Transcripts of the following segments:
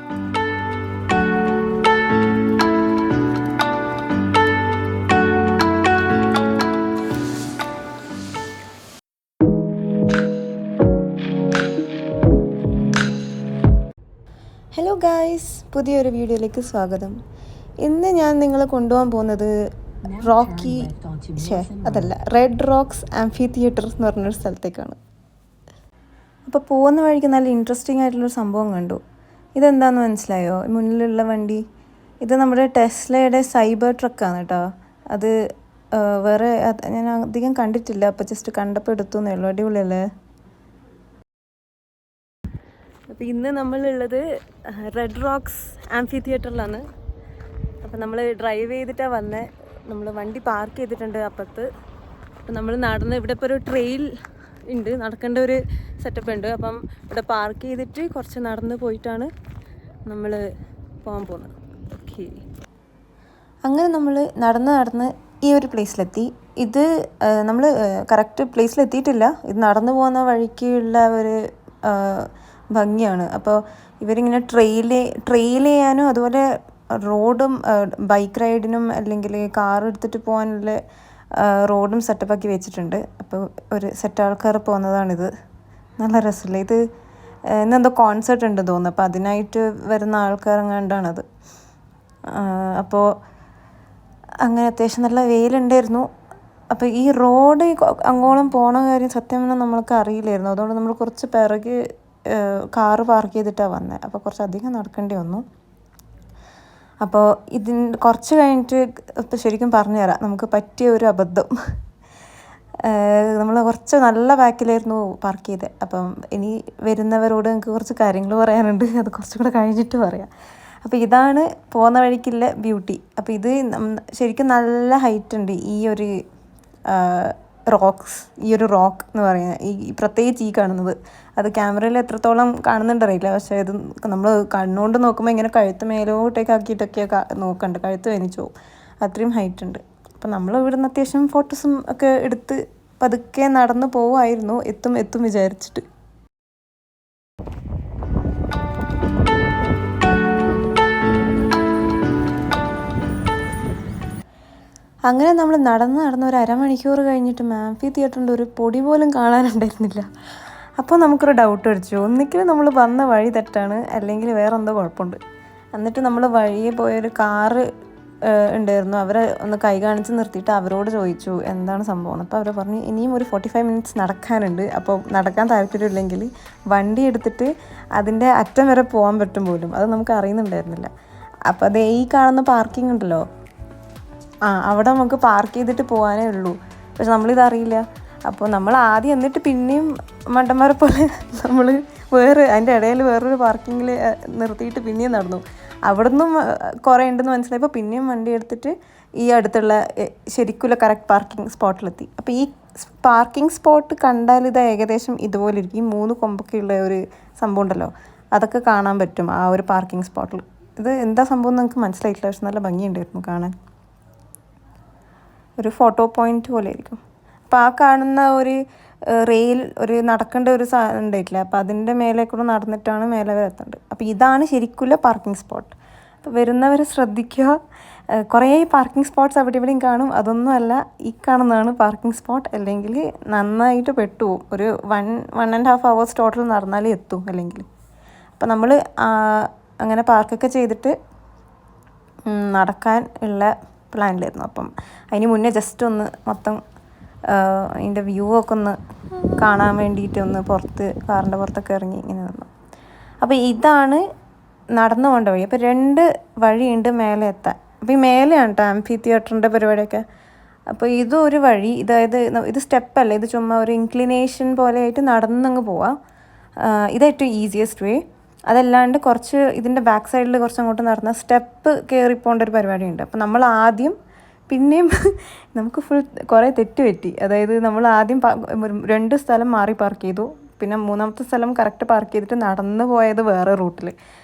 Hello guys, പുതിയൊരു വീഡിയോയിലേക്ക് സ്വാഗതം. ഇന്ന് ഞാൻ നിങ്ങളെ കൊണ്ടുപോകാൻ പോകുന്നത് റെഡ് റോക്സ് ആംഫി തിയേറ്റർ എന്ന് പറഞ്ഞൊരു സ്ഥലത്തേക്കാണ്. അപ്പോൾ പോകുന്ന വഴിക്ക് നല്ല ഇൻട്രസ്റ്റിംഗ് ആയിട്ടുള്ളൊരു സംഭവം കണ്ടു. ഇതെന്താണെന്ന് മനസ്സിലായോ? മുന്നിലുള്ള വണ്ടി ഇത് നമ്മുടെ ടെസ്ലയുടെ സൈബർ ട്രക്കാണ് കേട്ടോ. അത് വേറെ ഞാൻ അധികം കണ്ടിട്ടില്ല, അപ്പോൾ ജസ്റ്റ് കണ്ടപ്പോൾ എടുത്തു എന്നേ ഉള്ളൂ. അടിപൊളിയല്ലേ? അപ്പോൾ ഇന്ന് നമ്മളുള്ളത് റെഡ് റോക്സ് ആംഫി തിയേറ്ററിലാണ്. അപ്പോൾ നമ്മൾ ഡ്രൈവ് ചെയ്തിട്ടാണ് വന്നത്. നമ്മൾ വണ്ടി പാർക്ക് ചെയ്തിട്ടുണ്ട് അപ്പുറത്ത്. അപ്പോൾ നമ്മൾ നടന്ന് ഇവിടെ ഇപ്പോൾ ഒരു ട്രെയിൽ ഉണ്ട്, നടക്കേണ്ട ഒരു സെറ്റപ്പ് ഉണ്ട്. അപ്പം ഇവിടെ പാർക്ക് ചെയ്തിട്ട് കുറച്ച് നടന്ന് പോയിട്ടാണ് നമ്മൾ പോകാൻ പോകുന്നത്. ഓക്കെ, അങ്ങനെ നമ്മൾ നടന്ന് ഈ ഒരു പ്ലേസിലെത്തി. ഇത് നമ്മൾ കറക്റ്റ് പ്ലേസിലെത്തിയിട്ടില്ല. ഇത് നടന്നു പോകുന്ന വഴിക്കുള്ള ഒരു ഭംഗിയാണ്. അപ്പോൾ ഇവരിങ്ങനെ ട്രെയിൽ ചെയ്യാനും അതുപോലെ റോഡും ബൈക്ക് റൈഡിനും അല്ലെങ്കിൽ കാർ എടുത്തിട്ട് പോകാനുള്ള റോഡും സെറ്റപ്പാക്കി വെച്ചിട്ടുണ്ട്. അപ്പോൾ ഒരു സെറ്റ് ആൾക്കാർ പോകുന്നതാണിത്. നല്ല രസമില്ല ഇത്? ഇന്നെന്തോ കോൺസേർട്ട് ഉണ്ട് തോന്നുന്നു, അപ്പോൾ അതിനായിട്ട് വരുന്ന ആൾക്കാരെങ്ങാണ്ടാണത്. അപ്പോൾ അങ്ങനെ അത്യാവശ്യം നല്ല വെയിലുണ്ടായിരുന്നു. അപ്പോൾ ഈ റോഡ് അങ്ങോളം പോണ കാര്യം സത്യം പറഞ്ഞാൽ നമ്മൾക്ക് അറിയില്ലായിരുന്നു. അതുകൊണ്ട് നമ്മൾ കുറച്ച് പിറകെ കാറ് പാർക്ക് ചെയ്തിട്ടാണ് വന്നത്. അപ്പോൾ കുറച്ചധികം നടക്കേണ്ടി വന്നു. അപ്പോൾ കുറച്ച് കഴിഞ്ഞിട്ട് ഇപ്പോൾ ശരിക്കും പറഞ്ഞു തരാം നമുക്ക് പറ്റിയ ഒരു അബദ്ധം. നമ്മൾ കുറച്ച് നല്ല ബാക്കിലായിരുന്നു പാർക്ക് ചെയ്തത്. അപ്പം ഇനി വരുന്നവരോട് നമുക്ക് കുറച്ച് കാര്യങ്ങൾ പറയാനുണ്ട്, അത് കുറച്ചും കൂടെ കഴിഞ്ഞിട്ട് പറയാം. അപ്പോൾ ഇതാണ് പോകുന്ന വഴിക്കുള്ള ബ്യൂട്ടി. അപ്പോൾ ഇത് ശരിക്കും നല്ല ഹൈറ്റ് ഉണ്ട് ഈ ഒരു റോക്ക് എന്ന് പറയുന്നത്. ഈ പ്രത്യേകിച്ച് ഈ കാണുന്നത് അത് ക്യാമറയിൽ എത്രത്തോളം കാണുന്നുണ്ടറിയില്ല, പക്ഷേ ഇത് നമ്മൾ കണ്ണുകൊണ്ട് നോക്കുമ്പോൾ ഇങ്ങനെ കഴുത്ത് മേലോട്ടേക്ക് ആക്കിയിട്ടൊക്കെ നോക്കണ്ട, കഴുത്ത് വേനിച്ചു പോകും, അത്രയും ഹൈറ്റ് ഉണ്ട്. അപ്പം നമ്മൾ ഇവിടുന്ന് അത്യാവശ്യം ഫോട്ടോസും ഒക്കെ എടുത്ത് പതുക്കെ നടന്ന് പോവുമായിരുന്നു, എത്തും വിചാരിച്ചിട്ട്. അങ്ങനെ നമ്മൾ നടന്ന് ഒരു അരമണിക്കൂർ കഴിഞ്ഞിട്ട് ആംഫി തിയേറ്ററിൻ്റെ ഒരു പൊടി പോലും കാണാനുണ്ടായിരുന്നില്ല. അപ്പോൾ നമുക്കൊരു ഡൗട്ട് അടിച്ചു, ഒന്നിക്കൽ നമ്മൾ വന്ന വഴി തെറ്റാണ്, അല്ലെങ്കിൽ വേറെ എന്തോ കുഴപ്പമുണ്ട്. എന്നിട്ട് നമ്മൾ വഴിയെ പോയൊരു കാറ് ഉണ്ടായിരുന്നു, അവരെ ഒന്ന് കൈ കാണിച്ച് നിർത്തിയിട്ട് അവരോട് ചോദിച്ചു എന്താണ് സംഭവം. അപ്പോൾ അവർ പറഞ്ഞു ഇനിയും ഒരു 45 മിനിറ്റ്സ് നടക്കാനുണ്ട്, അപ്പോൾ നടക്കാൻ താല്പര്യമില്ലെങ്കിൽ വണ്ടി എടുത്തിട്ട് അതിൻ്റെ അറ്റം വരെ പോകാൻ പറ്റും പോലും. അത് നമുക്ക് അറിയുന്നുണ്ടായിരുന്നില്ല. അപ്പോൾ അത് ഈ കാണുന്ന പാർക്കിംഗ് ഉണ്ടല്ലോ, അവിടെ നമുക്ക് പാർക്ക് ചെയ്തിട്ട് പോകാനേ ഉള്ളൂ. പക്ഷെ നമ്മളിതറിയില്ല. അപ്പോൾ നമ്മൾ ആദ്യം എന്നിട്ട് പിന്നെയും മണ്ടന്മാരെ പോലെ നമ്മൾ അതിൻ്റെ ഇടയിൽ വേറൊരു പാർക്കിങ്ങിൽ നിർത്തിയിട്ട് പിന്നെയും നടന്നു. അവിടെ നിന്നും കുറേ ഉണ്ടെന്ന് മനസ്സിലായപ്പോൾ പിന്നെയും വണ്ടി എടുത്തിട്ട് ഈ അടുത്തുള്ള ശരിക്കുള്ള കറക്റ്റ് പാർക്കിംഗ് സ്പോട്ടിലെത്തി. അപ്പോൾ ഈ പാർക്കിംഗ് സ്പോട്ട് കണ്ടാൽ ഇത് ഏകദേശം ഇതുപോലെ ഇരിക്കും. ഈ 3 കൊമ്പൊക്കെ ഉള്ള ഒരു സംഭവം ഉണ്ടല്ലോ, അതൊക്കെ കാണാൻ പറ്റും ആ ഒരു പാർക്കിംഗ് സ്പോട്ടിൽ. ഇത് എന്താ സംഭവം എന്ന് നമുക്ക് മനസ്സിലായിട്ടില്ല, പക്ഷെ നല്ല ഭംഗിയുണ്ടായിരുന്നു കാണാൻ. ഒരു ഫോട്ടോ പോയിന്റ് പോലെ ആയിരിക്കും. അപ്പോൾ ആ കാണുന്ന ഒരു നടക്കേണ്ട ഒരു സാധനം ഉണ്ടായിട്ടില്ല, അപ്പോൾ അതിൻ്റെ മേലെ കൂടെ നടന്നിട്ടാണ് മേലെ വരെ എത്തേണ്ടത്. അപ്പോൾ ഇതാണ് ശരിക്കുള്ള പാർക്കിംഗ് സ്പോട്ട്. അപ്പോൾ വരുന്നവർ ശ്രദ്ധിക്കുക, കുറേ പാർക്കിംഗ് സ്പോട്ട്സ് അവിടെ ഇവിടെയും കാണും, അതൊന്നുമല്ല ഈ കാണുന്നതാണ് പാർക്കിംഗ് സ്പോട്ട്. അല്ലെങ്കിൽ നന്നായിട്ട് പെട്ടുപോകും. ഒരു 1.5 hours ടോട്ടൽ നടന്നാലേ എത്തും അല്ലെങ്കിൽ. അപ്പോൾ നമ്മൾ അങ്ങനെ പാർക്കൊക്കെ ചെയ്തിട്ട് നടക്കാൻ ഉള്ള പ്ലാനിലായിരുന്നു. അപ്പം അതിന് മുന്നേ ജസ്റ്റ് ഒന്ന് മൊത്തം അതിൻ്റെ വ്യൂ ഒക്കെ ഒന്ന് കാണാൻ വേണ്ടിയിട്ട് ഒന്ന് കാറിൻ്റെ പുറത്തൊക്കെ ഇറങ്ങി ഇങ്ങനെ നിന്നു. അപ്പോൾ ഇതാണ് നടന്നു പോകേണ്ട വഴി. അപ്പോൾ 2 വഴിയുണ്ട് മേലെ എത്താൻ. അപ്പോൾ ഈ മേലെയാണ് കേട്ടോ ആംഫി തിയേറ്ററിൻ്റെ പരിപാടിയൊക്കെ. അപ്പോൾ ഇതും ഒരു വഴി, ഇത് സ്റ്റെപ്പല്ല, ഇത് ചുമ്മാ ഒരു ഇൻക്ലിനേഷൻ പോലെ ആയിട്ട് നടന്നങ്ങ് പോവാം. ഇതേറ്റവും ഈസിയസ്റ്റ് വേ. അതല്ലാണ്ട് കുറച്ച് ഇതിൻ്റെ ബാക്ക് സൈഡിൽ കുറച്ച് അങ്ങോട്ട് നടന്ന സ്റ്റെപ്പ് കയറിപ്പോണ്ട ഒരു പരിപാടിയുണ്ട്. അപ്പോൾ നമ്മൾ ആദ്യം പിന്നെയും നമുക്ക് കുറേ തെറ്റ് പറ്റി. അതായത് നമ്മൾ ആദ്യം 2 സ്ഥലം മാറി പാർക്ക് ചെയ്തു, പിന്നെ 3ാമത്തെ സ്ഥലം കറക്റ്റ് പാർക്ക് ചെയ്തിട്ട് നടന്ന് പോയത് വേറെ റൂട്ടിൽ.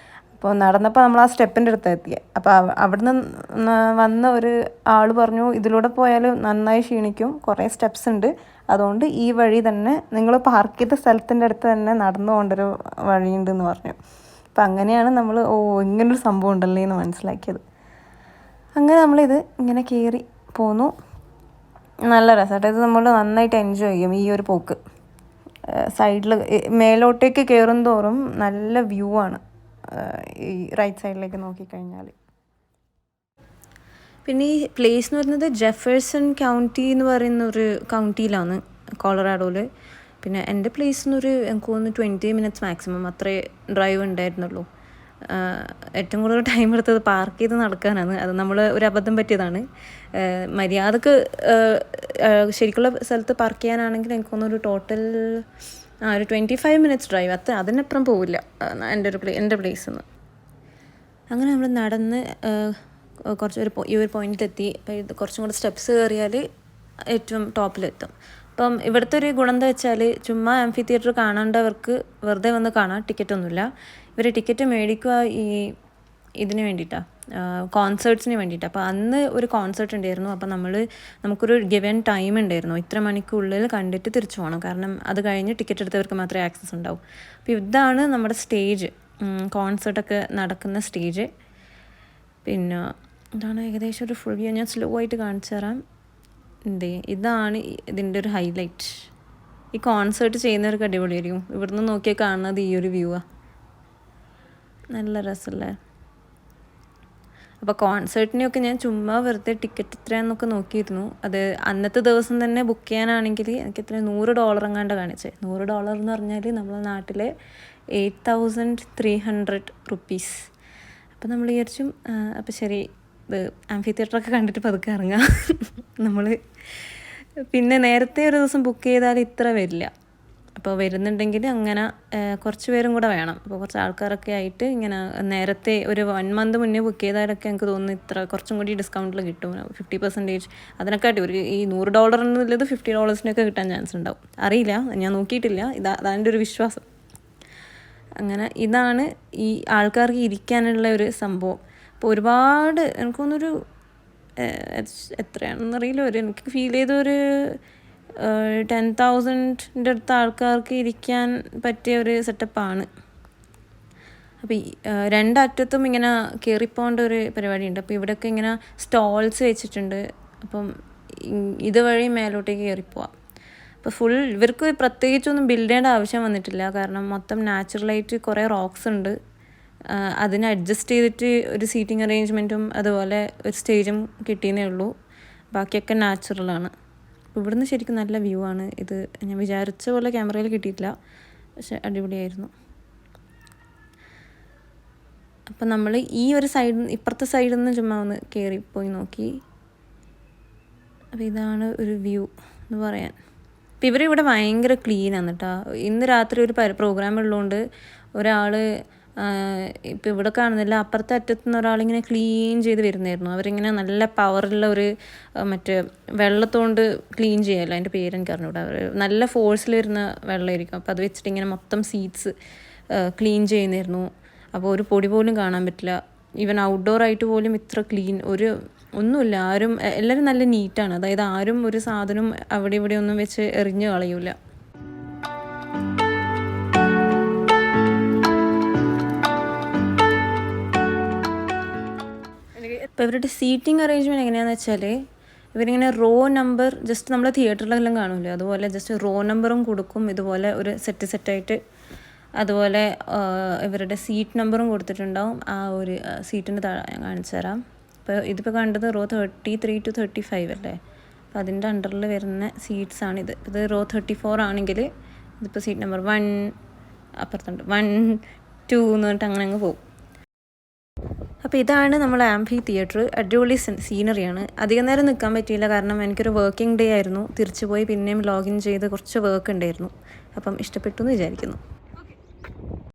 അപ്പോൾ നടന്നപ്പോൾ നമ്മൾ ആ സ്റ്റെപ്പിൻ്റെ അടുത്ത് എത്തിയത്. അപ്പോൾ അവിടുന്ന് വന്ന ഒരു ആൾ പറഞ്ഞു ഇതിലൂടെ പോയാൽ നന്നായി ക്ഷീണിക്കും, കുറേ സ്റ്റെപ്സ് ഉണ്ട്, അതുകൊണ്ട് ഈ വഴി തന്നെ നിങ്ങൾ പാർക്ക് ചെയ്ത സ്ഥലത്തിൻ്റെ അടുത്ത് തന്നെ നടന്നു പോകേണ്ടൊരു വഴിയുണ്ടെന്ന് പറഞ്ഞു. അപ്പം അങ്ങനെയാണ് നമ്മൾ ഇങ്ങനൊരു സംഭവം ഉണ്ടല്ലേ എന്ന് മനസ്സിലാക്കിയത്. അങ്ങനെ നമ്മളിത് ഇങ്ങനെ കയറി പോന്നു. നല്ല രസമായിട്ട് ഇത് നമ്മൾ നന്നായിട്ട് എൻജോയ് ചെയ്യും ഈ ഒരു പോക്ക്. സൈഡിൽ മേലോട്ടേക്ക് കയറും തോറും നല്ല വ്യൂ ആണ് ഈ റൈറ്റ് സൈഡിലേക്ക് നോക്കിക്കഴിഞ്ഞാൽ. പിന്നെ ഈ പ്ലേസ് എന്ന് പറയുന്നത് ജെഫേഴ്സൺ കൗണ്ടി എന്ന് പറയുന്ന ഒരു കൗണ്ടിയിലാണ് കൊളറാഡോയിൽ. പിന്നെ എൻ്റെ പ്ലേസിൽ നിന്നൊരു എനിക്ക് തോന്നുന്നു 20 മിനിറ്റ്സ് മാക്സിമം അത്രേ ഡ്രൈവ് ഉണ്ടായിരുന്നുള്ളൂ. ഏറ്റവും കൂടുതൽ ടൈം എടുത്തത് പാർക്ക് ചെയ്ത് നടക്കാനാണ്. അത് നമ്മൾ ഒരു അബദ്ധം പറ്റിയതാണ്. മര്യാദക്ക് ശരിക്കുള്ള സ്ഥലത്ത് പാർക്ക് ചെയ്യാനാണെങ്കിൽ എനിക്ക് തോന്നുന്നു ഒരു ടോട്ടൽ ഒരു 25 മിനിറ്റ്സ് ഡ്രൈവ്, അതിനപ്പുറം പോവില്ല എൻ്റെ പ്ലേസിൽ നിന്ന്. അങ്ങനെ നമ്മൾ നടന്ന് ഈ ഒരു പോയിന്റിലെത്തി. അപ്പോൾ ഇത് കുറച്ചും കൂടെ സ്റ്റെപ്സ് കയറിയാൽ ഏറ്റവും ടോപ്പിലെത്തും. അപ്പം ഇവിടുത്തെ ഒരു ഗുണം എന്താ വെച്ചാൽ ചുമ്മാ ആംഫി തിയേറ്റർ കാണേണ്ടവർക്ക് വെറുതെ വന്ന് കാണാം, ടിക്കറ്റൊന്നുമില്ല. ഇവർ ടിക്കറ്റ് മേടിക്കുക ഇതിന് വേണ്ടിയിട്ടാണ്, കോൺസേർട്സിന് വേണ്ടിയിട്ടാണ്. അപ്പോൾ അന്ന് ഒരു കോൺസേർട്ട് ഉണ്ടായിരുന്നു. അപ്പോൾ നമുക്കൊരു ഗിവൻ ടൈം ഉണ്ടായിരുന്നു, ഇത്ര മണിക്കുള്ളിൽ കണ്ടിട്ട് തിരിച്ചു പോകണം. കാരണം അത് കഴിഞ്ഞ് ടിക്കറ്റ് എടുത്തവർക്ക് മാത്രമേ ആക്സസ് ഉണ്ടാവും. അപ്പോൾ ഇതാണ് നമ്മുടെ സ്റ്റേജ്, കോൺസേർട്ടൊക്കെ നടക്കുന്ന സ്റ്റേജ്. പിന്നെ ഇതാണ് ഏകദേശം ഒരു ഫുൾ വ്യൂ. ഞാൻ സ്ലോ ആയിട്ട് കാണിച്ചു തരാം. ഇതാണ് ഇതിൻ്റെ ഒരു ഹൈലൈറ്റ്. ഈ കോൺസേർട്ട് ചെയ്യുന്നവർക്ക് അടിപൊളിയായിരിക്കും. ഇവിടുന്ന് നോക്കിയാൽ കാണുന്നത് ഈ ഒരു വ്യൂവാണ്. നല്ല രസമല്ലേ? അപ്പോൾ കോൺസേർട്ടിനെയൊക്കെ ഞാൻ ചുമ്മാ വെറുതെ ടിക്കറ്റ് എത്രയാണെന്നൊക്കെ നോക്കിയിരുന്നു. അത് അന്നത്തെ ദിവസം തന്നെ ബുക്ക് ചെയ്യാനാണെങ്കിൽ എനിക്ക് എത്ര $100 എങ്ങാണ്ട് കാണിച്ചത്. $100 എന്ന് പറഞ്ഞാൽ നമ്മളെ നാട്ടിലെ 8300 റുപ്പീസ്. അപ്പോൾ നമ്മൾ വിചാരിച്ചും അപ്പോൾ ശരി ഇത് ആംഫി തിയേറ്ററൊക്കെ കണ്ടിട്ട് പതുക്കെ ഇറങ്ങാം. നമ്മൾ പിന്നെ നേരത്തെ ഒരു ദിവസം ബുക്ക് ചെയ്താൽ ഇത്ര വരില്ല. അപ്പോൾ വരുന്നുണ്ടെങ്കിൽ അങ്ങനെ കുറച്ച് പേരും കൂടെ വേണം. അപ്പോൾ കുറച്ച് ആൾക്കാരൊക്കെ ആയിട്ട് ഇങ്ങനെ നേരത്തെ ഒരു 1 മന്ത് മുന്നേ ബുക്ക് ചെയ്താലൊക്കെ എനിക്ക് തോന്നുന്നു ഇത്ര കുറച്ചും കൂടി ഡിസ്കൗണ്ടിൽ കിട്ടും, 50%. അതിനെക്കാട്ടി ഈ $100 എന്നുള്ളത് $50 കിട്ടാൻ ചാൻസ് ഉണ്ടാവും. അറിയില്ല, ഞാൻ നോക്കിയിട്ടില്ല. അതാൻ്റെ ഒരു വിശ്വാസം. അങ്ങനെ ഇതാണ് ഈ ആൾക്കാർക്ക് ഇരിക്കാനുള്ള ഒരു സംഭവം. അപ്പോൾ ഒരുപാട് എനിക്ക് തോന്നുന്നൊരു എത്രയാണെന്നറിയില്ല, എനിക്ക് ഫീൽ ചെയ്തൊരു 10,000-ൻ്റെ അടുത്ത ആൾക്കാർക്ക് ഇരിക്കാൻ പറ്റിയ ഒരു സെറ്റപ്പാണ്. അപ്പോൾ ഈ രണ്ടറ്റത്തും ഇങ്ങനെ കയറിപ്പോകേണ്ട ഒരു പരിപാടിയുണ്ട്. അപ്പോൾ ഇവിടെയൊക്കെ ഇങ്ങനെ സ്റ്റോൾസ് വെച്ചിട്ടുണ്ട്. അപ്പം ഇതുവഴി മേലോട്ടേക്ക് കയറിപ്പോവാം. അപ്പോൾ ഫുൾ ഇവർക്ക് പ്രത്യേകിച്ചൊന്നും ബിൽഡ് ചെയ്യേണ്ട ആവശ്യം വന്നിട്ടില്ല. കാരണം മൊത്തം നാച്ചുറലായിട്ട് കുറേ റോക്സ് ഉണ്ട്. അതിനെ അഡ്ജസ്റ്റ് ചെയ്തിട്ട് ഒരു സീറ്റിംഗ് അറേഞ്ച്മെൻറ്റും അതുപോലെ ഒരു സ്റ്റേജും കിട്ടിയെന്നേ ഉള്ളൂ. ബാക്കിയൊക്കെ നാച്ചുറലാണ്. ഇവിടുന്ന് ശരിക്കും നല്ല വ്യൂ ആണ്. ഇത് ഞാൻ വിചാരിച്ച പോലെ ക്യാമറയിൽ കിട്ടിയിട്ടില്ല, പക്ഷെ അടിപൊളിയായിരുന്നു. അപ്പം നമ്മൾ ഈ ഒരു ഇപ്പുറത്തെ സൈഡിൽ നിന്ന് ചുമ്മാ ഒന്ന് കയറിപ്പോയി നോക്കി. അപ്പോൾ ഇതാണ് ഒരു വ്യൂ എന്ന് പറയാൻ. അപ്പോൾ ഇവരിവിടെ ഭയങ്കര ക്ലീനാണ് കേട്ടോ. ഇന്ന് രാത്രി ഒരു പ്രോഗ്രാം ഉള്ളതുകൊണ്ട് ഒരാൾ ഇപ്പോൾ ഇവിടെ കാണുന്നില്ല, അപ്പുറത്തെ അറ്റത്തു നിന്ന് ഒരാളിങ്ങനെ ക്ലീൻ ചെയ്ത് വരുന്നായിരുന്നു. അവരിങ്ങനെ നല്ല പവറുള്ള ഒരു മറ്റേ വെള്ളത്തോണ്ട് ക്ലീൻ ചെയ്യാമല്ലോ, അതിൻ്റെ പേരെനിക്ക് അറിഞ്ഞൂടാ. അവർ നല്ല ഫോഴ്സിൽ വരുന്ന വെള്ളമായിരിക്കും. അപ്പോൾ അത് വെച്ചിട്ട് ഇങ്ങനെ മൊത്തം സീറ്റ്സ് ക്ലീൻ ചെയ്യുന്നായിരുന്നു. അപ്പോൾ ഒരു പൊടി പോലും കാണാൻ പറ്റില്ല. ഈവൻ ഔട്ട്ഡോർ ആയിട്ട് പോലും ഇത്ര ക്ലീൻ ഒന്നുമില്ല. എല്ലാവരും നല്ല നീറ്റാണ്. അതായത് ആരും ഒരു സാധനം അവിടെ ഇവിടെ ഒന്നും വെച്ച് എറിഞ്ഞു കളയൂല. ഇപ്പോൾ ഇവരുടെ സീറ്റിംഗ് അറേഞ്ച്മെൻറ്റ് എങ്ങനെയാണെന്ന് വെച്ചാൽ ഇവരിങ്ങനെ റോ നമ്പർ ജസ്റ്റ് നമ്മൾ തിയേറ്ററിലെല്ലാം കാണില്ലേ, അതുപോലെ ജസ്റ്റ് റോ നമ്പറും കൊടുക്കും. ഇതുപോലെ ഒരു സെറ്റായിട്ട് അതുപോലെ ഇവരുടെ സീറ്റ് നമ്പറും കൊടുത്തിട്ടുണ്ടാവും. ആ ഒരു സീറ്റിൻ്റെ താഴെ ഞാൻ കാണിച്ചു തരാം. ഇപ്പോൾ ഇതിപ്പോൾ കണ്ടത് റോ 33 to 35 അല്ലേ. അപ്പോൾ അതിൻ്റെ അണ്ടറിൽ വരുന്ന സീറ്റ്സാണിത്. ഇത് റോ 34 ആണെങ്കിൽ ഇതിപ്പോൾ സീറ്റ് നമ്പർ 1 അപ്പുറത്തുണ്ട്, 1, 2 എന്ന് പറഞ്ഞിട്ട് അങ്ങനെ അങ്ങ് പോകും. അപ്പോൾ ഇതാണ് നമ്മളെ ആംഫി തിയേറ്റർ. അടിപൊളി സീനറിയാണ്. അധികം നേരം നിൽക്കാൻ പറ്റിയില്ല, കാരണം എനിക്കൊരു വർക്കിംഗ് ഡേ ആയിരുന്നു. തിരിച്ചു പോയി പിന്നെയും ലോഗിൻ ചെയ്ത് കുറച്ച് വർക്ക് ഉണ്ടായിരുന്നു. അപ്പം ഇഷ്ടപ്പെട്ടു എന്ന് വിചാരിക്കുന്നു.